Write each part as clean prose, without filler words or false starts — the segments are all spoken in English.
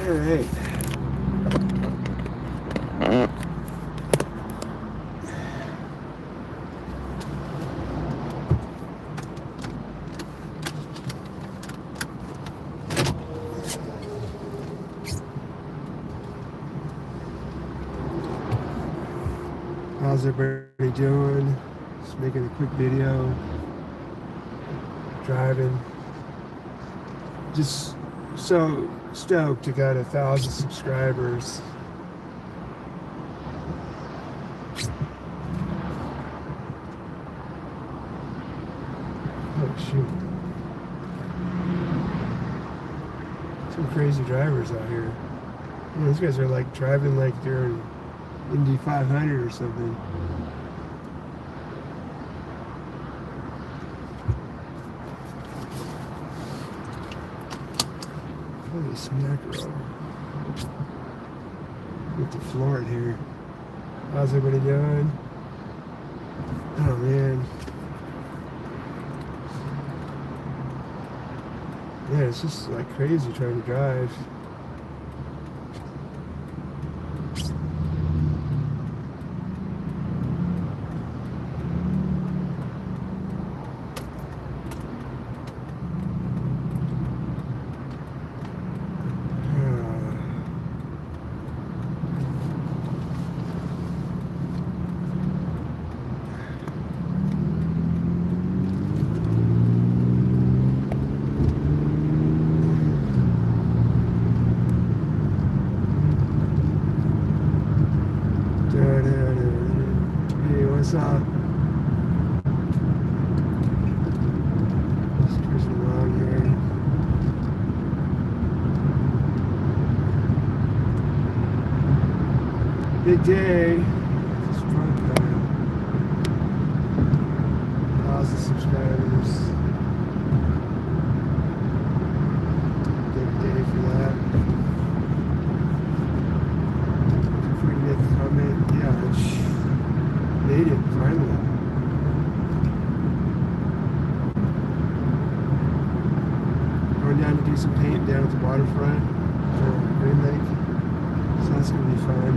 Alright. How's everybody doing? Just making a quick video. Driving. Just so stoked I got 1,000 subscribers. Oh shoot. Some crazy drivers out here. You know, these guys are like driving like they're in Indy 500 or something. Holy smackerel. Get the floor in here. How's everybody doing? Oh man. Yeah, it's just like crazy trying to drive. Hey, what's up? Just cruising along here. Big day. Just front car. 1,000 subscribers. Big day for that. If we can make a comment, yeah, made it finally. Going down to do some paint down at the waterfront for Green Lake, so that's gonna be fun.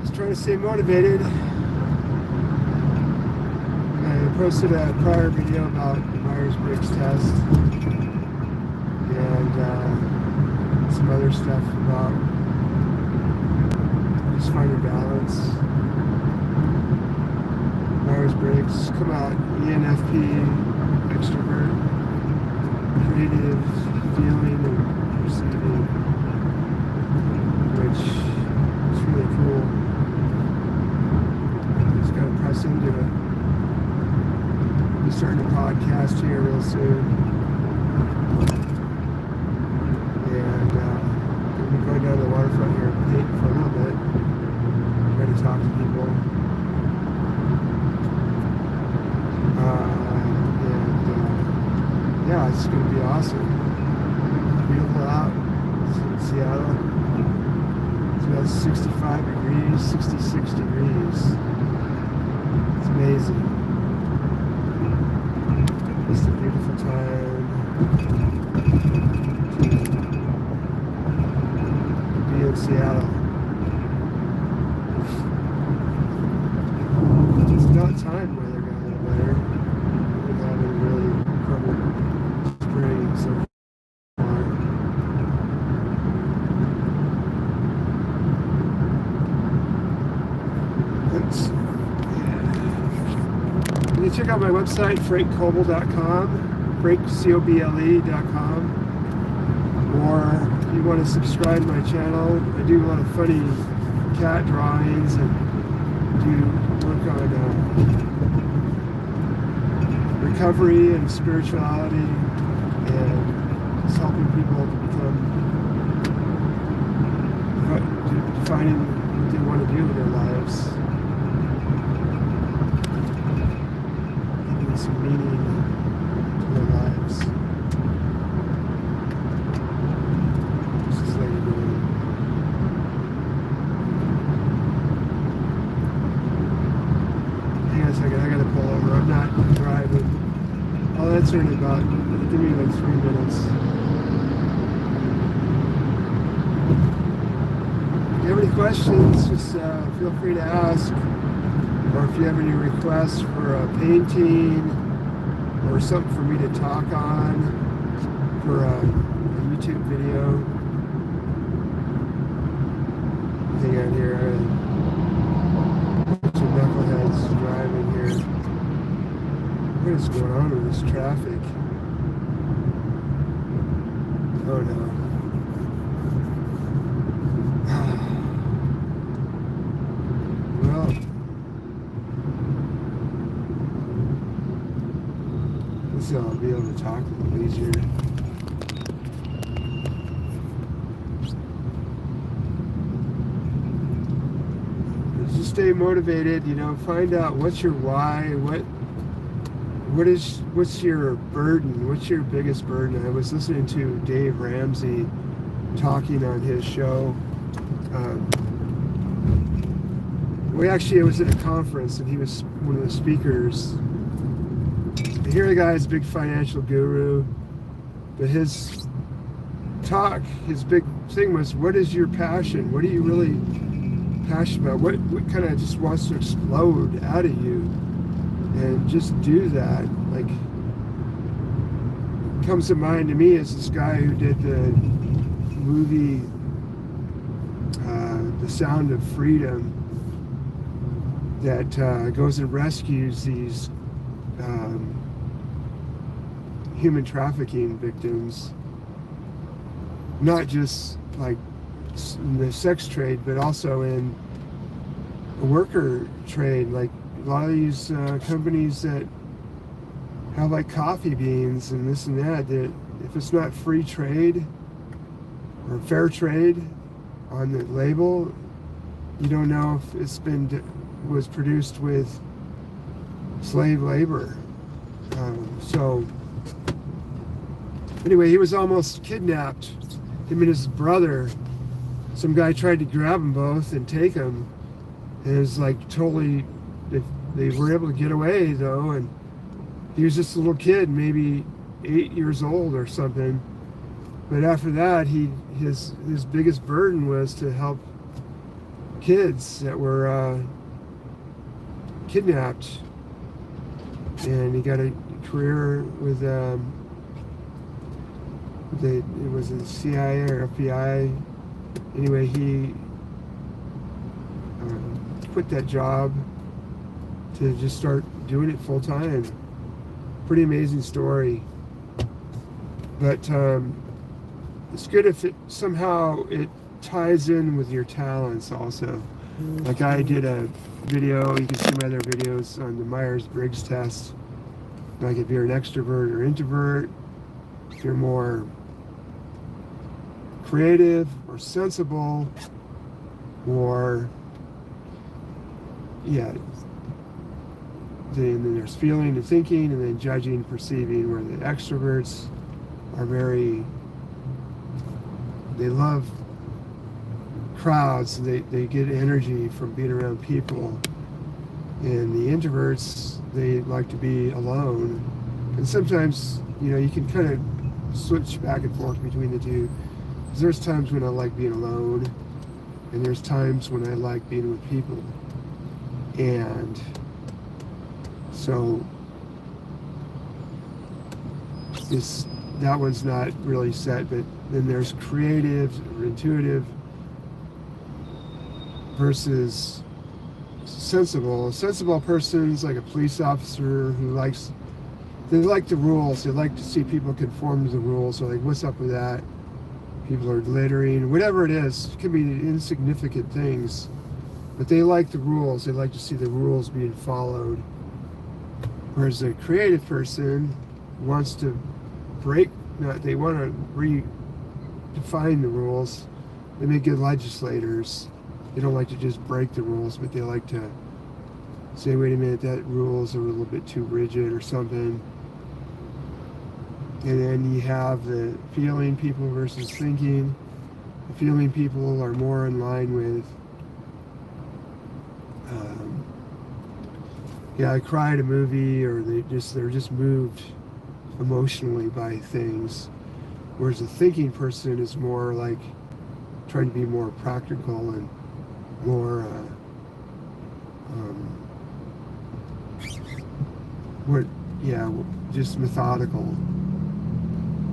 Just trying to stay motivated. I posted a prior video about the Myers-Briggs test and some other stuff about just finding balance. Myers-Briggs, come out, ENFP, extrovert, creative, feeling and perceiving, which is really cool. Just gotta press into it. I'll be starting a podcast here real soon. And gonna be going down to the waterfront here and paint for a little bit. Trying to talk to people. Yeah, it's going to be awesome. Beautiful out. It's in Seattle. It's about 65 degrees, 66 degrees. It's amazing. It's a beautiful time to be in Seattle. It's about time weather got a little better. We've been having really crummy spring so far. You can check out my website, frankcoble.com, frankcoble.com, or if you want to subscribe to my channel, I do a lot of funny cat drawings and do work on recovery and spirituality and just helping people to become defining what they want to do with their lives, giving some meaning to their lives. What's this lady doing? Hang on a second, I gotta pull over. I'm not driving. I'll answer in about, give me like 3 minutes. have any questions, just feel free to ask. Or if you have any requests for a painting or something for me to talk on for a YouTube video. Hang on here. Some knuckleheads driving here. What is going on with this traffic? Oh no. Well, so I'll be able to talk a little easier. Just stay motivated, find out what's your why, what's your burden, what's your biggest burden. I was listening to Dave Ramsey talking on his show. I was at a conference and he was one of the speakers. Here the guy is a big financial guru, but his big thing was, what is your passion? What are you really passionate about? What kind of just wants to explode out of you? And just do that. Like, comes to mind to me is this guy who did the movie The Sound of Freedom, that goes and rescues these human trafficking victims, not just like in the sex trade, but also in a worker trade. Like a lot of these companies that have like coffee beans and this and that, that if it's not free trade or fair trade on the label, you don't know if it's was produced with slave labor. So anyway, he was almost kidnapped. Him and his brother. Some guy tried to grab them both and take them. And it was like totally, they were able to get away though. And he was just a little kid, maybe 8 years old or something. But after that, his biggest burden was to help kids that were kidnapped. And he got a career with it was the CIA or FBI. Anyway, he quit that job to just start doing it full time. Pretty amazing story. But it's good if somehow it ties in with your talents also. Like I did a video, you can see my other videos on the Myers-Briggs test. Like if you're an extrovert or introvert, if you're more creative or sensible, or then there's feeling and thinking, and then judging and perceiving, where the extroverts are they love crowds, they get energy from being around people. And the introverts, they like to be alone. And sometimes, you can kind of switch back and forth between the two. Because there's times when I like being alone, and there's times when I like being with people. And so that one's not really set, but then there's creative or intuitive versus sensible. A sensible person's like a police officer who they like the rules. They like to see people conform to the rules. So like, what's up with that? People are littering, whatever it is. It could be insignificant things, but they like the rules. They like to see the rules being followed. Whereas a creative person wants to they want to redefine the rules. They make good legislators. They don't like to just break the rules, but they like to say, wait a minute, that rules are a little bit too rigid or something. And then you have the feeling people versus thinking. The feeling people are more in line with, I cried a movie, or they're just moved emotionally by things. Whereas a thinking person is more like trying to be more practical and more what yeah just methodical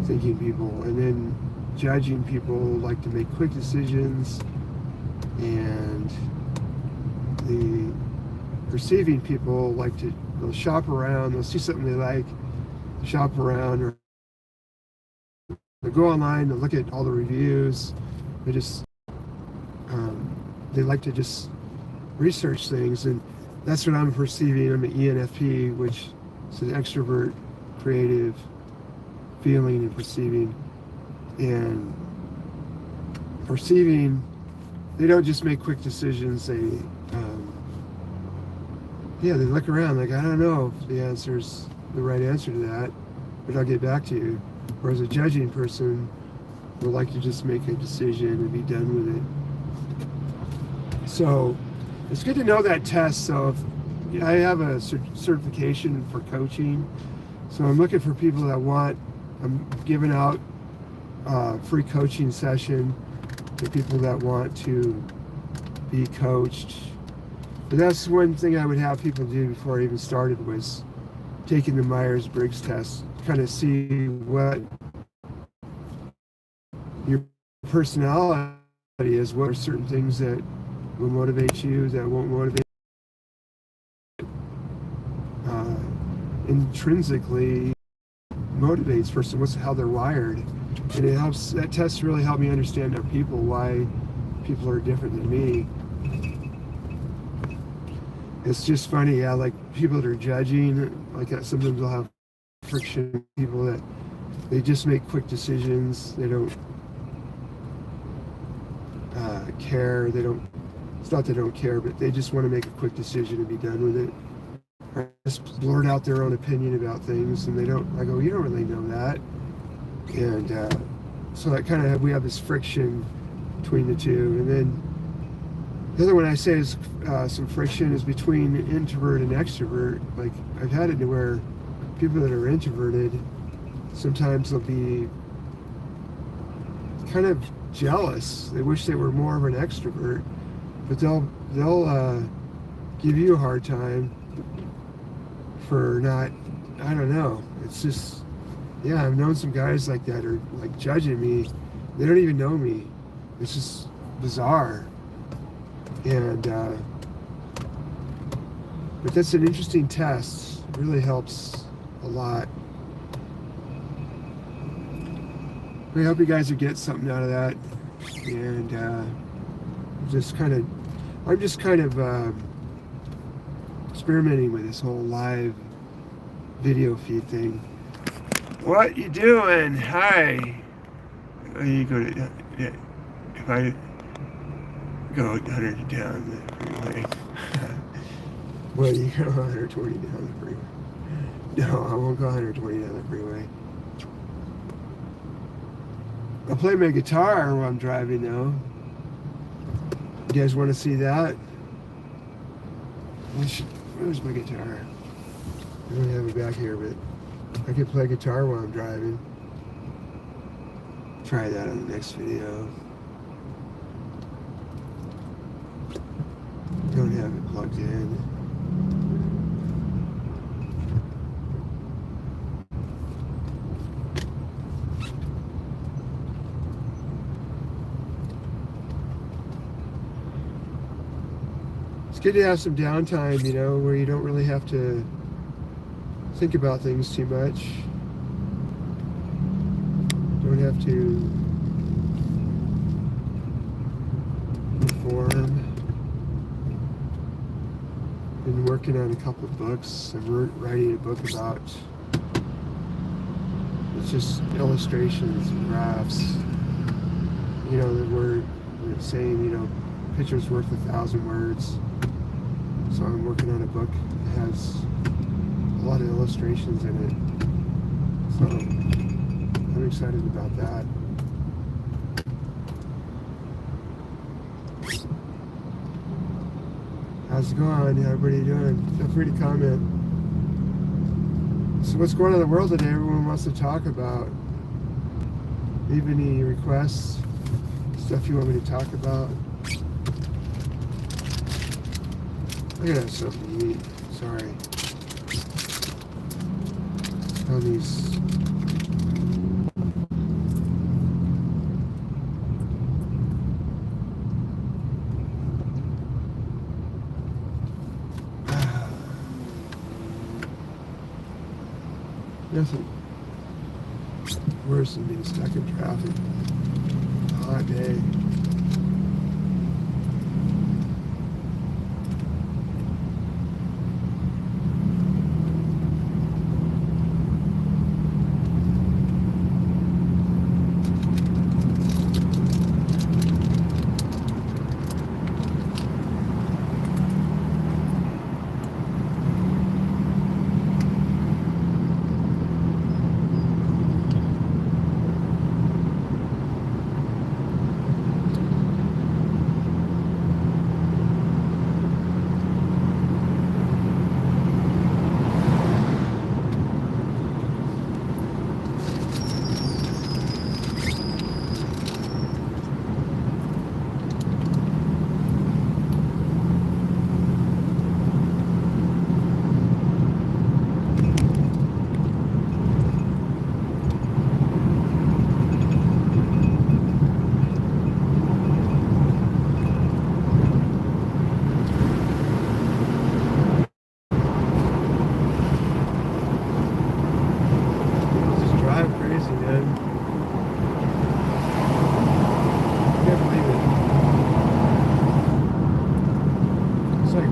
thinking people, and then judging people like to make quick decisions, and the perceiving people like to, they'll shop around, they'll see something they like, shop around, or they'll go online, they'll look at all the reviews, they just they like to just research things, and that's what I'm perceiving. I'm an ENFP, which is an extrovert, creative, feeling and perceiving. And perceiving, they don't just make quick decisions. They they look around like, I don't know if the answer's the right answer to that, but I'll get back to you. Whereas a judging person will like to just make a decision and be done with it. So it's good to know that test. So if I have a certification for coaching, so I'm looking for people that want, I'm giving out a free coaching session to people that want to be coached. But that's one thing I would have people do before I even started, was taking the Myers-Briggs test, kind of see what your personality is, what are certain things that will motivate you, that won't motivate intrinsically motivates person, what's how they're wired. And it helps, that test really helped me understand our people, why people are different than me. It's just funny, yeah, like people that are judging, like that, sometimes they'll have friction, people that they just make quick decisions, they don't care, they don't, it's not they don't care, but they just want to make a quick decision and be done with it. Or just blurt out their own opinion about things, and they don't, I go, you don't really know that. And so that kind of, we have this friction between the two. And then the other one I say is some friction is between introvert and extrovert. Like, I've had it to where people that are introverted, sometimes they'll be kind of jealous. They wish they were more of an extrovert, but they'll give you a hard time for not, I don't know. It's just, yeah, I've known some guys like that are like judging me. They don't even know me. It's just bizarre. And but that's an interesting test. It really helps a lot. I hope you guys will get something out of that. And I'm just kind of experimenting with this whole live video feed thing. What you doing? Hi. You go to, if I go 100 down the freeway. Well, you go 120 down the freeway. No, I won't go 120 down the freeway. I'll play my guitar while I'm driving though. You guys want to see that? Where's my guitar? I don't have it back here, but I can play guitar while I'm driving. Try that on the next video. Don't have it plugged in. It's good to have some downtime, you know, where you don't really have to think about things too much. Don't have to perform. Been working on a couple of books. I'm writing a book about, it's just illustrations and graphs. You know, the word, we're saying, you know, picture's worth 1,000 words. So I'm working on a book that has a lot of illustrations in it. So I'm excited about that. How's it going? How everybody doing? Feel free to comment. So what's going on in the world today? Everyone wants to talk about. Leave any requests, stuff you want me to talk about. I gotta have something to eat. Sorry. All these. Nothing worse than being stuck in traffic. A hot day.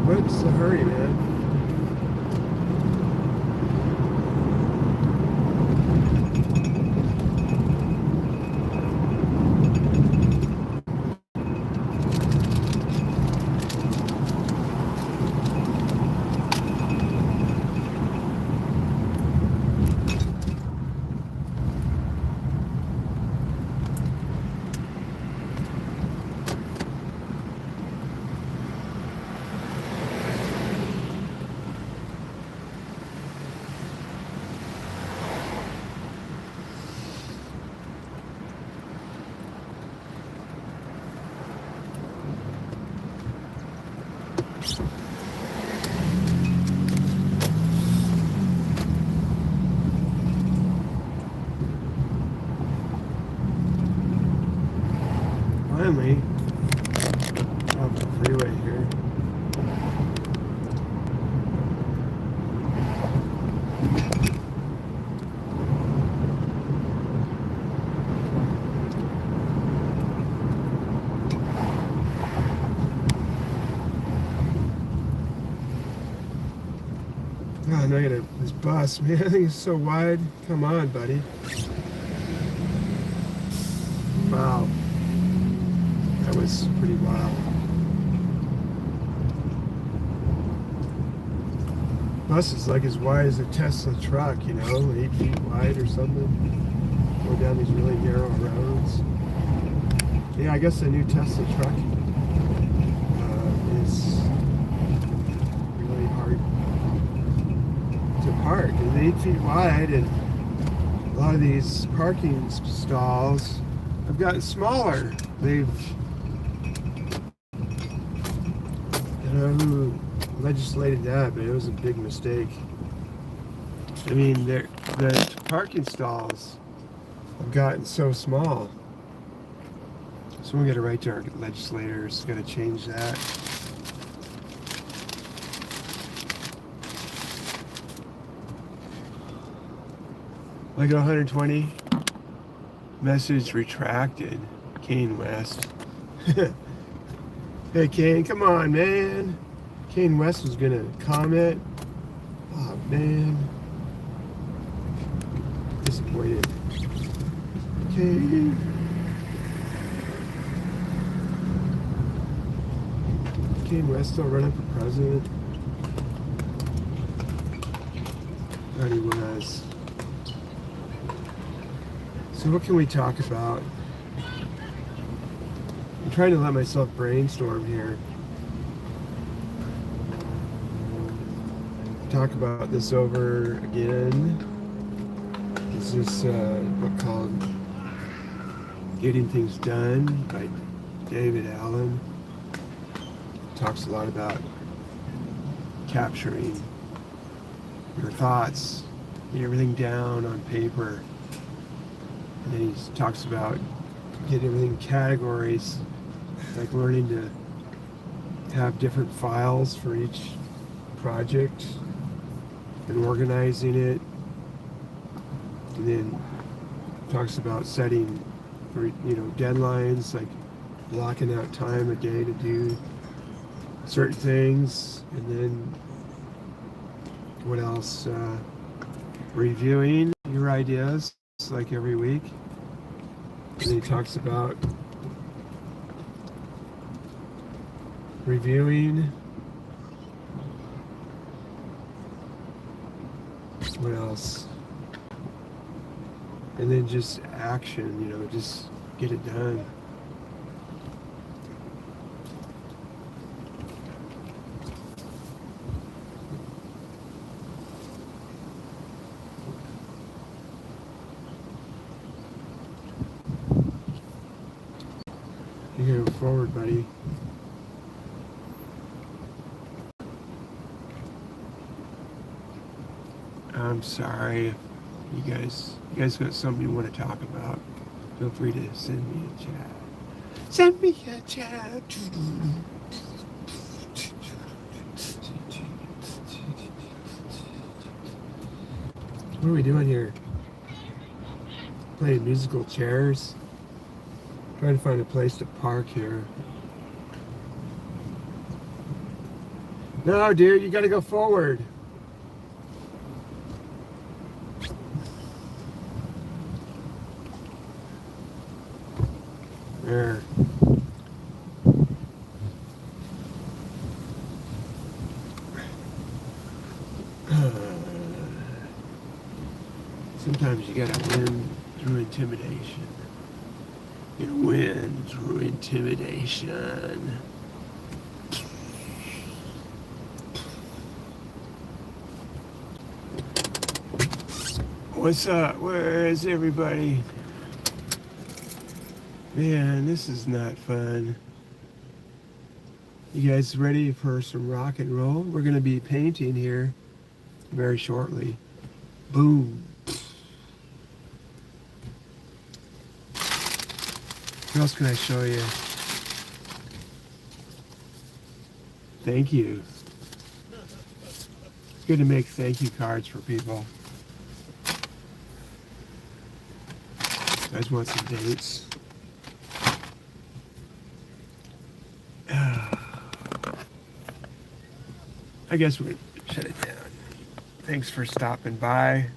What's the hurry, man? Finally, off the freeway here. Oh, now I got this bus, man. I think it's so wide. Come on, buddy. Wow. That was pretty wild. Bus is like as wide as a Tesla truck, you know, 8 feet wide or something. Go down these really narrow roads. Yeah, I guess the new Tesla truck is really hard to park. It's 8 feet wide, and a lot of these parking stalls have gotten smaller. They've, I don't know who legislated that, but it was a big mistake. I mean, the parking stalls have gotten so small. So we got to write to our legislators, got to change that. Like 120, message retracted, Kane West. Hey Kane, come on, man. Kane West was gonna comment. Oh man, disappointed. Kane. Kane West still running for president. Thought he was. So what can we talk about? I'm trying to let myself brainstorm here. Talk about this over again. This is a book called Getting Things Done by David Allen. Talks a lot about capturing your thoughts, get everything down on paper. And then he talks about get everything in categories, like learning to have different files for each project and organizing it. And then talks about setting, deadlines, like blocking out time a day to do certain things. And then what else? Reviewing your ideas, like every week. And then he talks about reviewing. What else? And then just action, just get it done. You gotta go forward, buddy. I'm sorry. You guys got something you want to talk about, feel free to send me a chat. Send me a chat. What are we doing here? Playing musical chairs. Trying to find a place to park here. No, dude, you gotta go forward. There. Sometimes you gotta win through intimidation. You win through intimidation. What's up? Where is everybody? Man, this is not fun. You guys ready for some rock and roll? We're going to be painting here very shortly. Boom. What else can I show you? Thank you. It's good to make thank you cards for people. You guys want some dates? I guess we're going to shut it down. Thanks for stopping by.